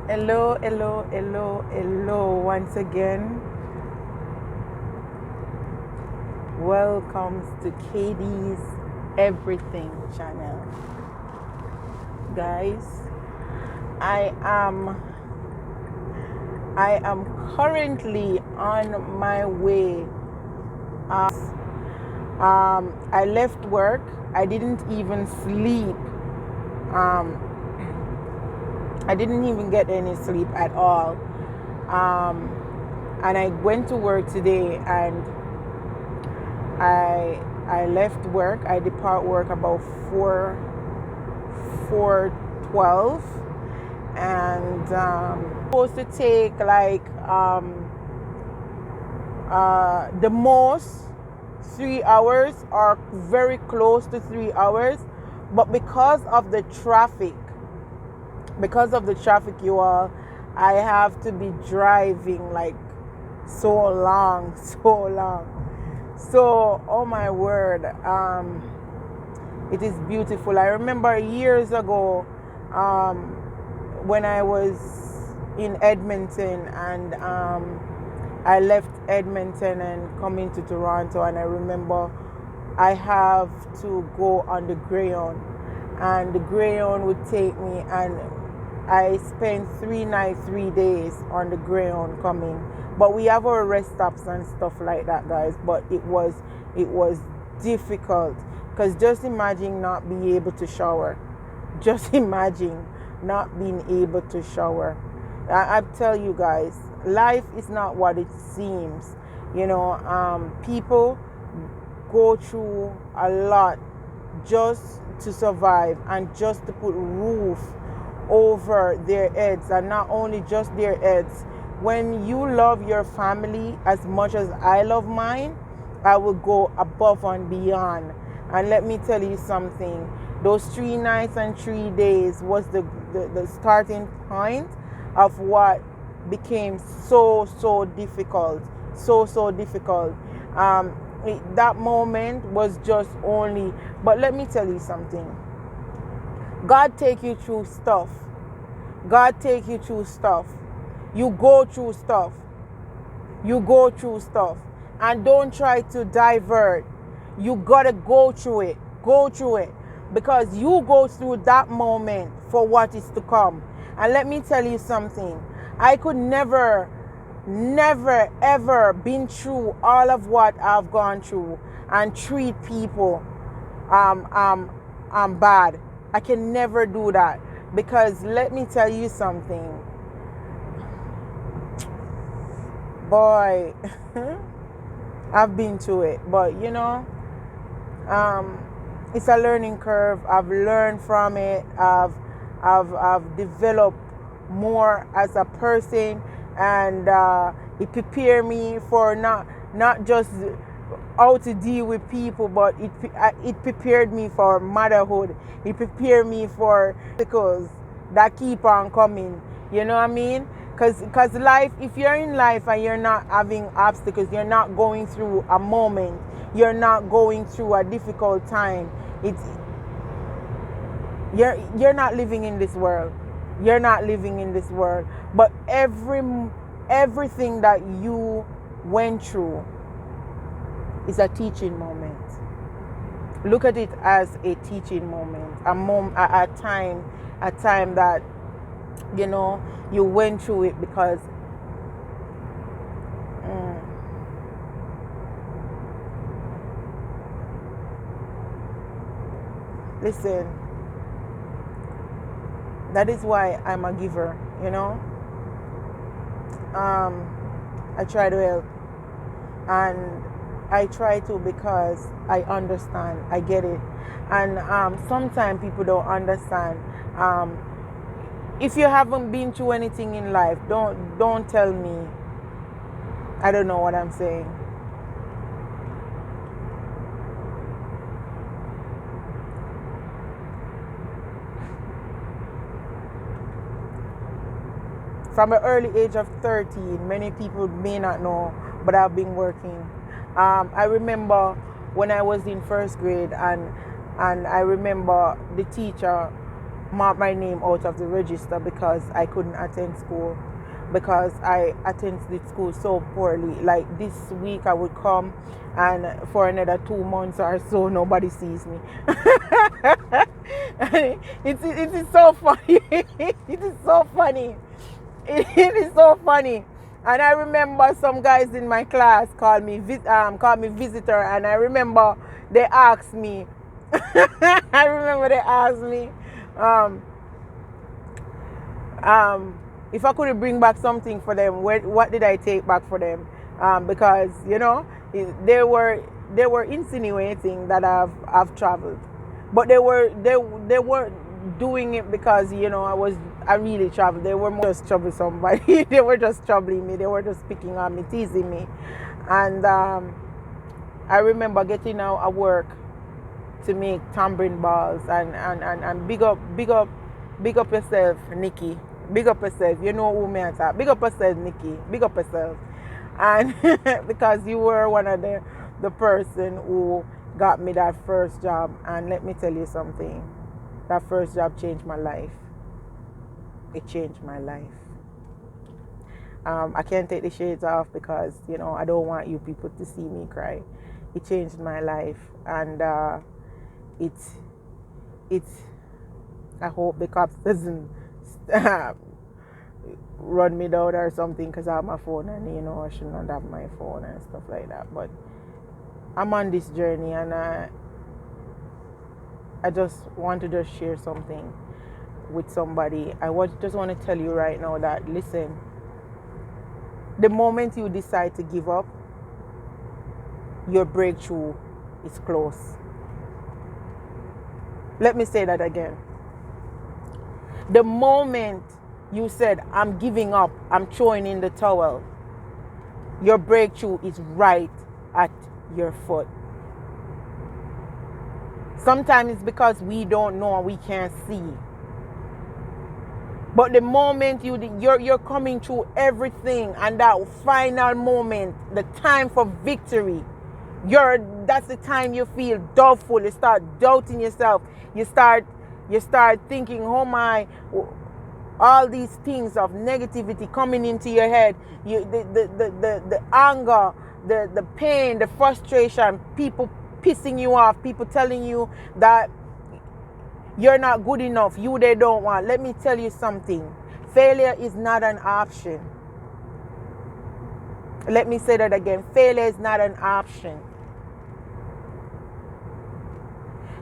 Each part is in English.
Hello, hello, hello, hello once again. Welcome to Katie's Everything channel. Guys, I am currently on my way. I left work. I didn't even sleep. I didn't even get any sleep at all. And I went to work today, and I left work. I depart work about 4:12, and supposed to take like the most 3 hours or very close to 3 hours, but because of the traffic, you all, I have to be driving like so long. So, oh my word, it is beautiful. I remember years ago, when I was in Edmonton, and I left Edmonton and come into Toronto, and I remember I have to go on the Greyhound, and the Greyhound would take me, and I spent 3 nights, 3 days on the Greyhound coming. But we have our rest stops and stuff like that, guys. But it was difficult, because just imagine not being able to shower. Just imagine not being able to shower. I tell you guys, life is not what it seems. People go through a lot just to survive and just to put roof over their heads, and not only just their heads. When you love your family as much as I love mine, I will go above and beyond. And let me tell you something, those 3 nights and 3 days was the starting point of what became so difficult. So difficult. That moment was just only, but let me tell you something. God take you through stuff. You go through stuff. And don't try to divert. You gotta go through it. Because you go through that moment for what is to come. And let me tell you something. I could never ever been through all of what I've gone through and treat people bad. I can never do that, because let me tell you something, boy. I've been through it, but it's a learning curve. I've learned from it. I've developed more as a person, and it prepared me for not just how to deal with people, but it prepared me for motherhood. It prepared me for obstacles that keep on coming. You know what I mean? Because life, if you're in life and you're not having obstacles, you're not going through a moment, you're not going through a difficult time, you're not living in this world. But everything that you went through is a teaching moment. Look at it as a teaching moment, a time that you went through it, because listen, that is why I'm a giver. I try to help, and I try to, because I understand, I get it. And sometimes people don't understand. If you haven't been through anything in life, don't tell me I don't know what I'm saying. From the early age of 13, many people may not know, but I've been working. I remember when I was in first grade, and I remember the teacher mark my name out of the register because I couldn't attend school, because I attended school so poorly. Like this week I would come, and for another 2 months or so nobody sees me. It is so funny. It is so funny. It is so funny. And I remember some guys in my class called me visitor, and I remember they asked me. I remember they asked me um, if I could bring back something for them. What did I take back for them? Because they were insinuating that I've traveled, but they were doing it because I really traveled. They were more just troubling somebody. They were just troubling me. They were just picking on me, teasing me, and I remember getting out of work to make tambourine balls, and big up yourself, Nikki. Big up yourself. You know who me I talk. Big up yourself, Nikki. Big up yourself. And because you were one of the person who got me that first job, and let me tell you something. That first job changed my life. It changed my life. I can't take the shades off because I don't want you people to see me cry. It changed my life, and it's I hope the cops doesn't run me down or something because I have my phone, and I should not have my phone and stuff like that. But I'm on this journey, and I just want to just share something with somebody. Just want to tell you right now that, listen, the moment you decide to give up, your breakthrough is close. Let me say that again. The moment you said, I'm giving up, I'm throwing in the towel, your breakthrough is right at your foot. Sometimes it's because we don't know and we can't see. But the moment you're coming through everything, and that final moment, the time for victory, that's the time you feel doubtful. You start doubting yourself. You start thinking, oh my, all these things of negativity coming into your head. The anger, the pain, the frustration, people pissing you off, people telling you that you're not good enough, they don't want. Let me tell you something. Failure is not an option. Let me say that again. Failure is not an option.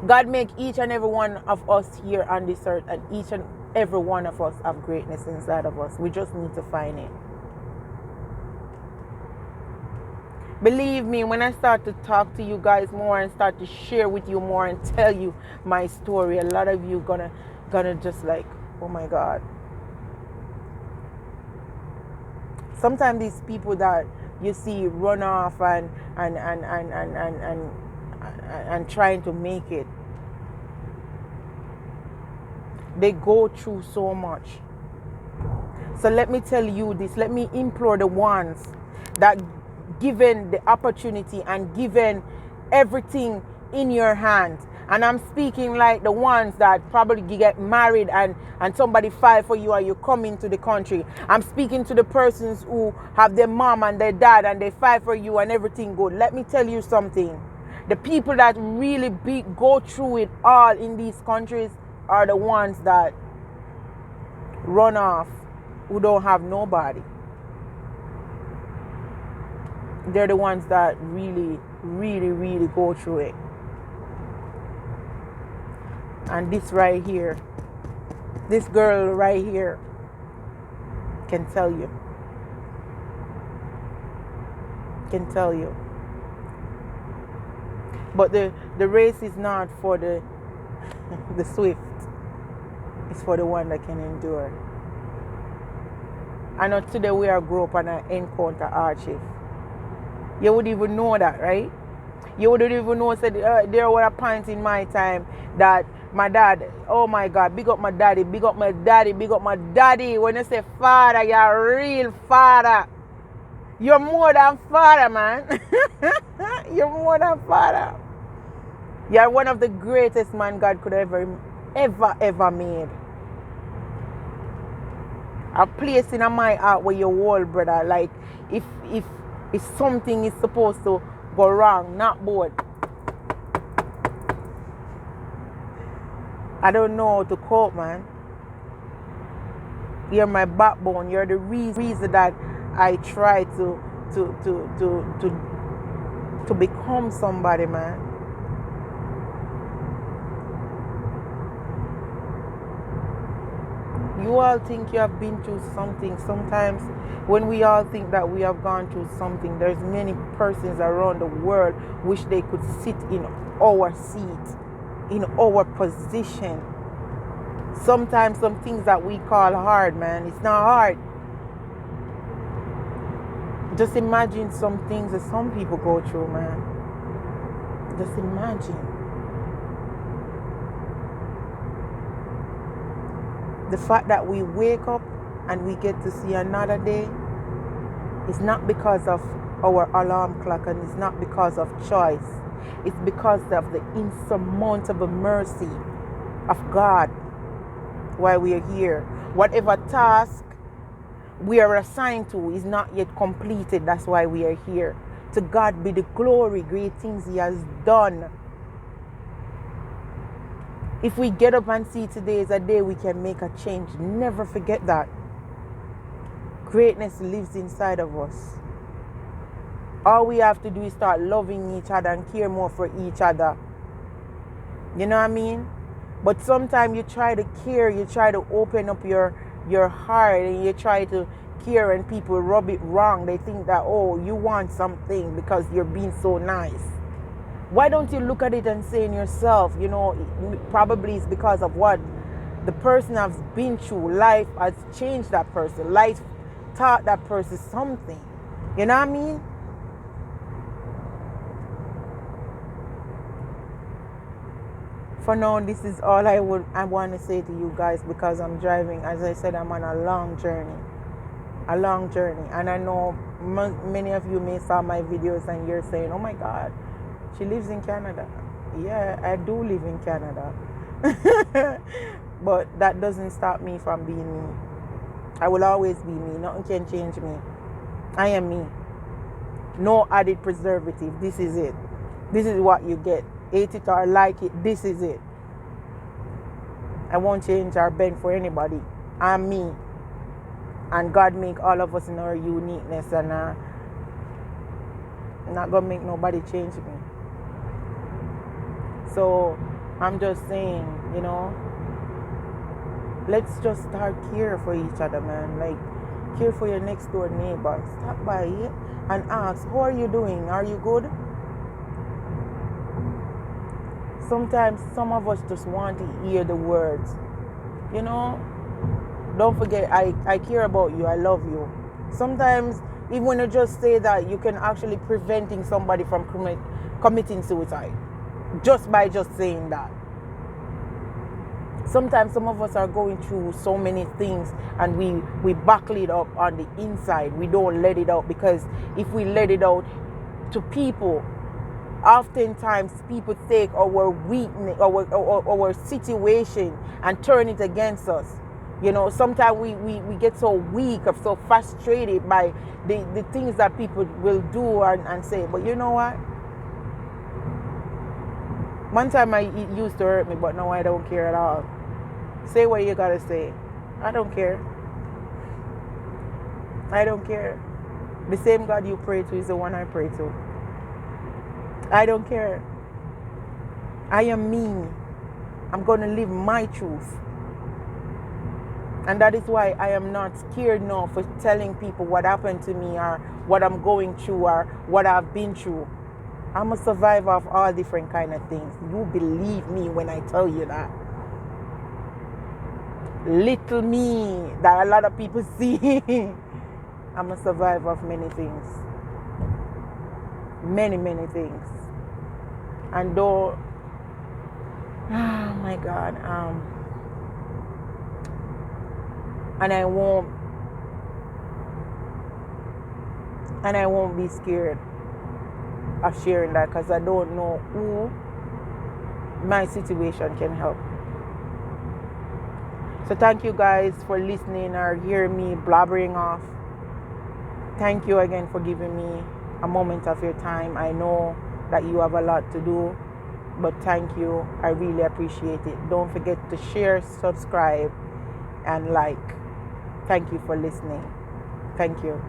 God make each and every one of us here on this earth, and each and every one of us have greatness inside of us. We just need to find it. Believe me, when I start to talk to you guys more and start to share with you more and tell you my story, a lot of you gonna just like, oh my God. Sometimes these people that you see run off and trying to make it, they go through so much. So let me tell you this. Let me implore the ones that given the opportunity and given everything in your hands, and I'm speaking like the ones that probably get married and somebody filed for you and you come into the country. I'm speaking to the persons who have their mom and their dad and they fight for you and everything good. Let me tell you something. The people that really go through it all in these countries are the ones that run off, who don't have nobody. They're the ones that really, really, really go through it. And this right here, this girl right here can tell you. But the race is not for the swift. It's for the one that can endure. I know today we are grow up and I encounter hardship. You would even know that, right? You wouldn't even know said there were a point in my time that my dad, oh my God, big up my daddy, big up my daddy, big up my daddy. When you say father, you're a real father. You're more than father, man. You're more than father. You're one of the greatest man God could ever ever made. A place in my heart where you hold, brother. Like if something is supposed to go wrong, not both. I don't know how to cope, man. You're my backbone. You're the reason that I try to become somebody, man. You all think you have been through something. Sometimes when we all think that we have gone through something, there's many persons around the world wish they could sit in our seat, in our position. Sometimes some things that we call hard, man, it's not hard. Just imagine some things that some people go through, man. Just imagine. The fact that we wake up and we get to see another day is not because of our alarm clock, and it's not because of choice. It's because of the insurmountable mercy of God why we are here. Whatever task we are assigned to is not yet completed. That's why we are here. To God be the glory, great things He has done. If we get up and see today is a day we can make a change, never forget that. Greatness lives inside of us. All we have to do is start loving each other and care more for each other. You know what I mean? But sometimes you try to care, you try to open up your heart, and you try to care, and people rub it wrong. They think that, oh, you want something because you're being so nice. Why don't you look at it and say in yourself, you know, probably it's because of what the person has been through. Life has changed that person. Life taught that person something. You know what I mean? For now, this is all I want to say to you guys, because I'm driving. As I said, I'm on a long journey. And I know many of you may saw my videos and you're saying, oh my God, she lives in Canada. Yeah, I do live in Canada. But that doesn't stop me from being me. I will always be me. Nothing can change me. I am me. No added preservative. This is it. This is what you get. Hate it or like it, this is it. I won't change or bend for anybody. I'm me. And God make all of us in our uniqueness, and I'm not gonna make nobody change me. So I'm just saying, you know, let's just start care for each other, man. Like, care for your next door neighbor. Stop by and ask, how are you doing? Are you good? Sometimes some of us just want to hear the words. You know, don't forget, I care about you, I love you. Sometimes, even when you just say that, you can actually preventing somebody from committing suicide. Just by just saying that. Sometimes some of us are going through so many things, and we buckle it up on the inside. We don't let it out, because if we let it out to people, oftentimes people take our weakness, our situation, and turn it against us. You know, sometimes we get so weak or so frustrated by the things that people will do and say. But you know what? One time it used to hurt me, but now I don't care at all. Say what you gotta say. I don't care. I don't care. The same God you pray to is the one I pray to. I don't care. I am me. I'm going to live my truth. And that is why I am not scared now for telling people what happened to me, or what I'm going through, or what I've been through. I'm a survivor of all different kind of things. You believe me when I tell you that. Little me that a lot of people see. I'm a survivor of many things. Many, many things. And though, oh my God, and I won't be scared of sharing that, because I don't know who my situation can help. So thank you guys for listening or hearing me blabbering off. Thank you again for giving me a moment of your time. I know that you have a lot to do, but thank you. I really appreciate it. Don't forget to share, subscribe, and like. Thank you for listening. Thank you.